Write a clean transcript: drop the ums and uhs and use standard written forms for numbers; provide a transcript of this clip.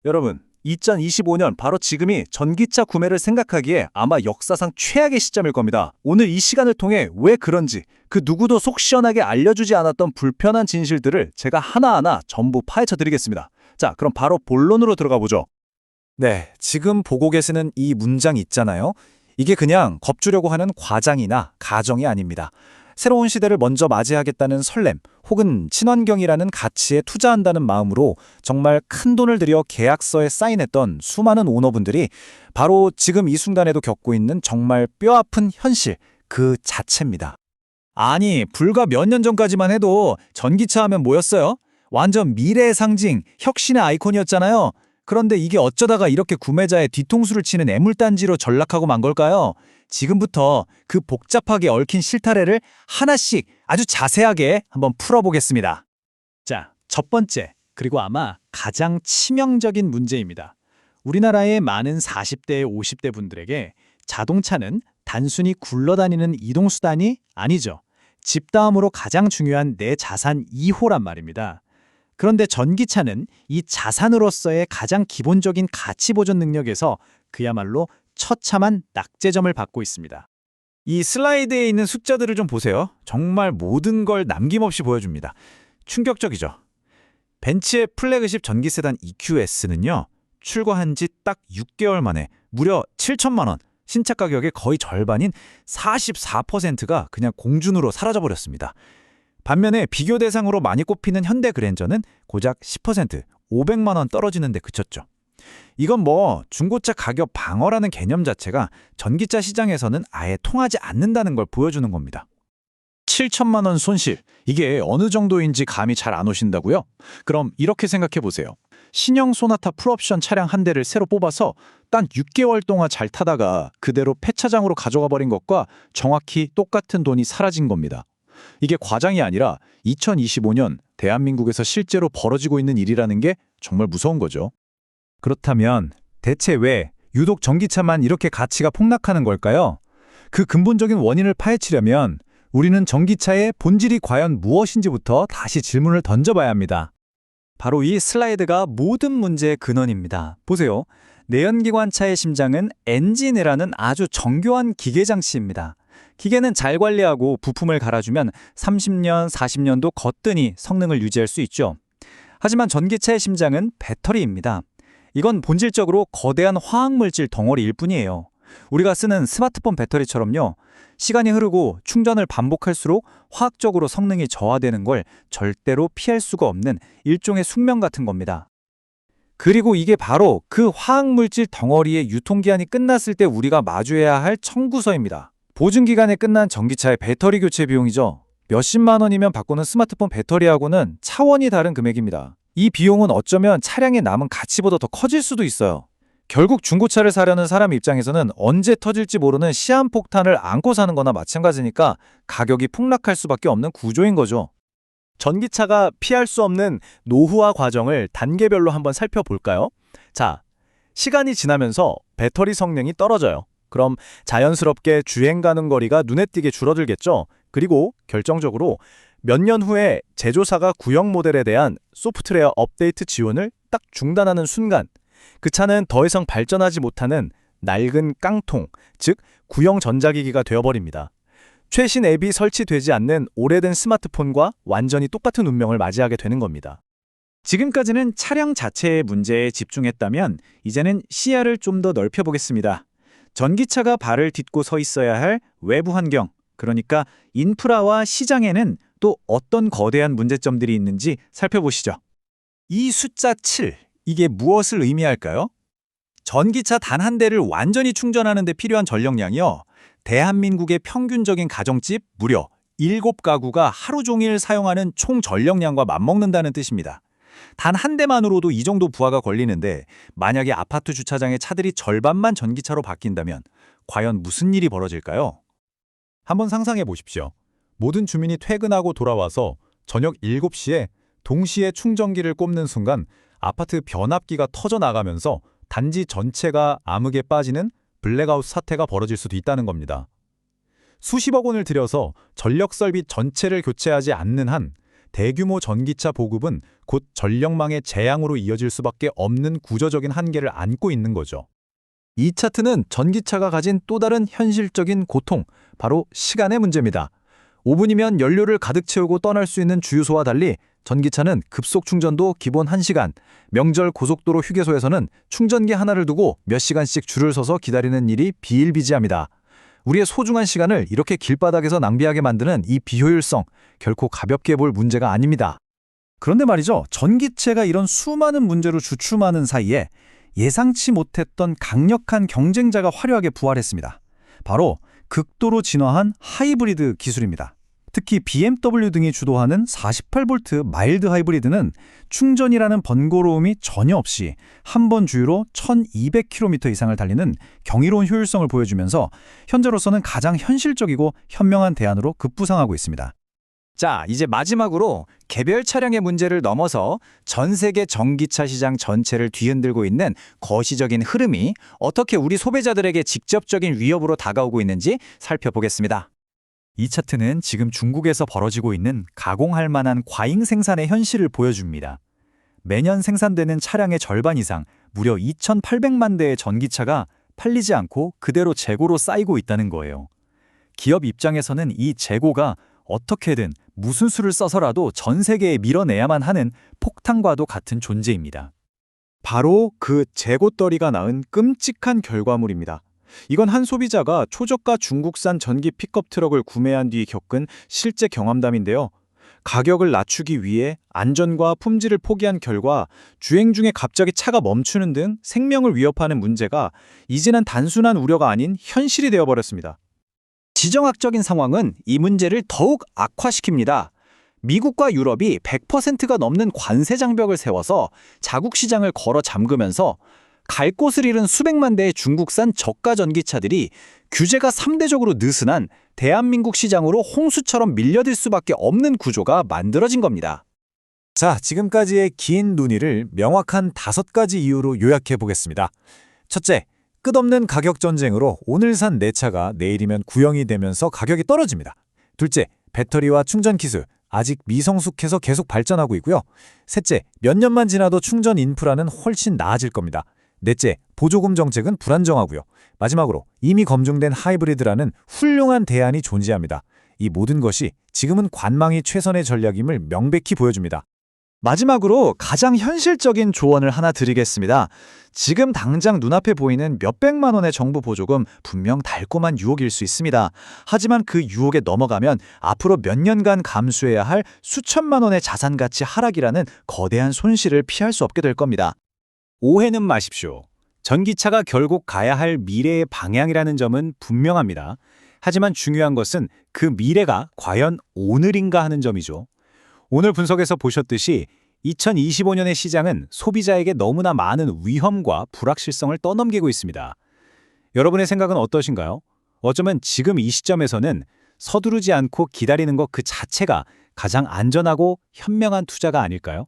여러분, 2025년 바로 지금이 전기차 구매를 생각하기에 아마 역사상 최악의 시점일 겁니다. 오늘 이 시간을 통해 왜 그런지 그 누구도 속 시원하게 알려주지 않았던 불편한 진실들을 제가 하나하나 전부 파헤쳐 드리겠습니다. 자, 그럼 바로 본론으로 들어가 보죠. 네, 지금 보고 계시는 이 문장 있잖아요. 이게 그냥 겁주려고 하는 과장이나 가정이 아닙니다. 새로운 시대를 먼저 맞이하겠다는 설렘 혹은 친환경이라는 가치에 투자한다는 마음으로 정말 큰 돈을 들여 계약서에 사인했던 수많은 오너분들이 바로 지금 이 순간에도 겪고 있는 정말 뼈아픈 현실 그 자체입니다. 아니, 불과 몇 년 전까지만 해도 전기차 하면 뭐였어요? 완전 미래의 상징, 혁신의 아이콘이었잖아요. 그런데 이게 어쩌다가 이렇게 구매자의 뒤통수를 치는 애물단지로 전락하고 만 걸까요? 지금부터 그 복잡하게 얽힌 실타래를 하나씩 아주 자세하게 한번 풀어보겠습니다. 자, 첫 번째, 그리고 아마 가장 치명적인 문제입니다. 우리나라의 많은 40대, 50대 분들에게 자동차는 단순히 굴러다니는 이동수단이 아니죠. 집 다음으로 가장 중요한 내 자산 2호란 말입니다. 그런데 전기차는 이 자산으로서의 가장 기본적인 가치 보존 능력에서 그야말로 처참한 낙제점을 받고 있습니다. 이 슬라이드에 있는 숫자들을 좀 보세요. 정말 모든 걸 남김없이 보여줍니다. 충격적이죠. 벤츠의 플래그십 전기 세단 EQS는요. 출고한 지 딱 6개월 만에 무려 7천만 원, 신차 가격의 거의 절반인 44%가 그냥 공준으로 사라져버렸습니다. 반면에 비교 대상으로 많이 꼽히는 현대 그랜저는 고작 10%, 500만 원 떨어지는 데 그쳤죠. 이건 뭐 중고차 가격 방어라는 개념 자체가 전기차 시장에서는 아예 통하지 않는다는 걸 보여주는 겁니다. 7천만 원 손실, 이게 어느 정도인지 감이 잘 안 오신다고요? 그럼 이렇게 생각해 보세요. 신형 소나타 풀옵션 차량 한 대를 새로 뽑아서 단 6개월 동안 잘 타다가 그대로 폐차장으로 가져가 버린 것과 정확히 똑같은 돈이 사라진 겁니다. 이게 과장이 아니라 2025년 대한민국에서 실제로 벌어지고 있는 일이라는 게 정말 무서운 거죠. 그렇다면 대체 왜 유독 전기차만 이렇게 가치가 폭락하는 걸까요? 그 근본적인 원인을 파헤치려면 우리는 전기차의 본질이 과연 무엇인지부터 다시 질문을 던져봐야 합니다. 바로 이 슬라이드가 모든 문제의 근원입니다. 보세요. 내연기관차의 심장은 엔진이라는 아주 정교한 기계 장치입니다. 기계는 잘 관리하고 부품을 갈아주면 30년, 40년도 거뜬히 성능을 유지할 수 있죠. 하지만 전기차의 심장은 배터리입니다. 이건 본질적으로 거대한 화학물질 덩어리일 뿐이에요. 우리가 쓰는 스마트폰 배터리처럼요. 시간이 흐르고 충전을 반복할수록 화학적으로 성능이 저하되는 걸 절대로 피할 수가 없는 일종의 숙명 같은 겁니다. 그리고 이게 바로 그 화학물질 덩어리의 유통기한이 끝났을 때 우리가 마주해야 할 청구서입니다. 보증기간에 끝난 전기차의 배터리 교체 비용이죠. 몇십만 원이면 바꾸는 스마트폰 배터리하고는 차원이 다른 금액입니다. 이 비용은 어쩌면 차량의 남은 가치보다 더 커질 수도 있어요. 결국 중고차를 사려는 사람 입장에서는 언제 터질지 모르는 시한폭탄을 안고 사는 거나 마찬가지니까 가격이 폭락할 수밖에 없는 구조인 거죠. 전기차가 피할 수 없는 노후화 과정을 단계별로 한번 살펴볼까요? 자, 시간이 지나면서 배터리 성능이 떨어져요. 그럼 자연스럽게 주행 가는 거리가 눈에 띄게 줄어들겠죠. 그리고 결정적으로 몇 년 후에 제조사가 구형 모델에 대한 소프트웨어 업데이트 지원을 딱 중단하는 순간 그 차는 더 이상 발전하지 못하는 낡은 깡통, 즉 구형 전자기기가 되어버립니다. 최신 앱이 설치되지 않는 오래된 스마트폰과 완전히 똑같은 운명을 맞이하게 되는 겁니다. 지금까지는 차량 자체의 문제에 집중했다면 이제는 시야를 좀 더 넓혀보겠습니다. 전기차가 발을 딛고 서 있어야 할 외부 환경, 그러니까 인프라와 시장에는 또 어떤 거대한 문제점들이 있는지 살펴보시죠. 이 숫자 7, 이게 무엇을 의미할까요? 전기차 단 한 대를 완전히 충전하는 데 필요한 전력량이요. 대한민국의 평균적인 가정집 무려 7가구가 하루 종일 사용하는 총 전력량과 맞먹는다는 뜻입니다. 단 한 대만으로도 이 정도 부하가 걸리는데 만약에 아파트 주차장의 차들이 절반만 전기차로 바뀐다면 과연 무슨 일이 벌어질까요? 한번 상상해 보십시오. 모든 주민이 퇴근하고 돌아와서 저녁 7시에 동시에 충전기를 꼽는 순간 아파트 변압기가 터져나가면서 단지 전체가 암흑에 빠지는 블랙아웃 사태가 벌어질 수도 있다는 겁니다. 수십억 원을 들여서 전력 설비 전체를 교체하지 않는 한 대규모 전기차 보급은 곧 전력망의 재앙으로 이어질 수밖에 없는 구조적인 한계를 안고 있는 거죠. 이 차트는 전기차가 가진 또 다른 현실적인 고통, 바로 시간의 문제입니다. 5분이면 연료를 가득 채우고 떠날 수 있는 주유소와 달리 전기차는 급속 충전도 기본 1시간, 명절 고속도로 휴게소에서는 충전기 하나를 두고 몇 시간씩 줄을 서서 기다리는 일이 비일비재합니다. 우리의 소중한 시간을 이렇게 길바닥에서 낭비하게 만드는 이 비효율성, 결코 가볍게 볼 문제가 아닙니다. 그런데 말이죠. 전기체가 이런 수많은 문제로 주춤하는 사이에 예상치 못했던 강력한 경쟁자가 화려하게 부활했습니다. 바로 극도로 진화한 하이브리드 기술입니다. 특히 BMW 등이 주도하는 48V 마일드 하이브리드는 충전이라는 번거로움이 전혀 없이 한 번 주유로 1200km 이상을 달리는 경이로운 효율성을 보여주면서 현재로서는 가장 현실적이고 현명한 대안으로 급부상하고 있습니다. 자, 이제 마지막으로 개별 차량의 문제를 넘어서 전 세계 전기차 시장 전체를 뒤흔들고 있는 거시적인 흐름이 어떻게 우리 소비자들에게 직접적인 위협으로 다가오고 있는지 살펴보겠습니다. 이 차트는 지금 중국에서 벌어지고 있는 가공할 만한 과잉 생산의 현실을 보여줍니다. 매년 생산되는 차량의 절반 이상, 무려 2,800만 대의 전기차가 팔리지 않고 그대로 재고로 쌓이고 있다는 거예요. 기업 입장에서는 이 재고가 어떻게든 무슨 수를 써서라도 전 세계에 밀어내야만 하는 폭탄과도 같은 존재입니다. 바로 그 재고떨이가 낳은 끔찍한 결과물입니다. 이건 한 소비자가 초저가 중국산 전기 픽업 트럭을 구매한 뒤 겪은 실제 경험담인데요. 가격을 낮추기 위해 안전과 품질을 포기한 결과 주행 중에 갑자기 차가 멈추는 등 생명을 위협하는 문제가 이제는 단순한 우려가 아닌 현실이 되어버렸습니다. 지정학적인 상황은 이 문제를 더욱 악화시킵니다. 미국과 유럽이 100%가 넘는 관세 장벽을 세워서 자국 시장을 걸어 잠그면서 갈 곳을 잃은 수백만 대의 중국산 저가 전기차들이 규제가 상대적으로 느슨한 대한민국 시장으로 홍수처럼 밀려들 수밖에 없는 구조가 만들어진 겁니다. 자, 지금까지의 긴 논의를 명확한 5가지 이유로 요약해 보겠습니다. 첫째, 끝없는 가격 전쟁으로 오늘 산 내 차가 내일이면 구형이 되면서 가격이 떨어집니다. 둘째, 배터리와 충전 기술 아직 미성숙해서 계속 발전하고 있고요. 셋째, 몇 년만 지나도 충전 인프라는 훨씬 나아질 겁니다. 넷째, 보조금 정책은 불안정하고요. 마지막으로 이미 검증된 하이브리드라는 훌륭한 대안이 존재합니다. 이 모든 것이 지금은 관망이 최선의 전략임을 명백히 보여줍니다. 마지막으로 가장 현실적인 조언을 하나 드리겠습니다. 지금 당장 눈앞에 보이는 몇백만 원의 정부 보조금 분명 달콤한 유혹일 수 있습니다. 하지만 그 유혹에 넘어가면 앞으로 몇 년간 감수해야 할 수천만 원의 자산 가치 하락이라는 거대한 손실을 피할 수 없게 될 겁니다. 오해는 마십시오. 전기차가 결국 가야 할 미래의 방향이라는 점은 분명합니다. 하지만 중요한 것은 그 미래가 과연 오늘인가 하는 점이죠. 오늘 분석에서 보셨듯이 2025년의 시장은 소비자에게 너무나 많은 위험과 불확실성을 떠넘기고 있습니다. 여러분의 생각은 어떠신가요? 어쩌면 지금 이 시점에서는 서두르지 않고 기다리는 것 그 자체가 가장 안전하고 현명한 투자가 아닐까요?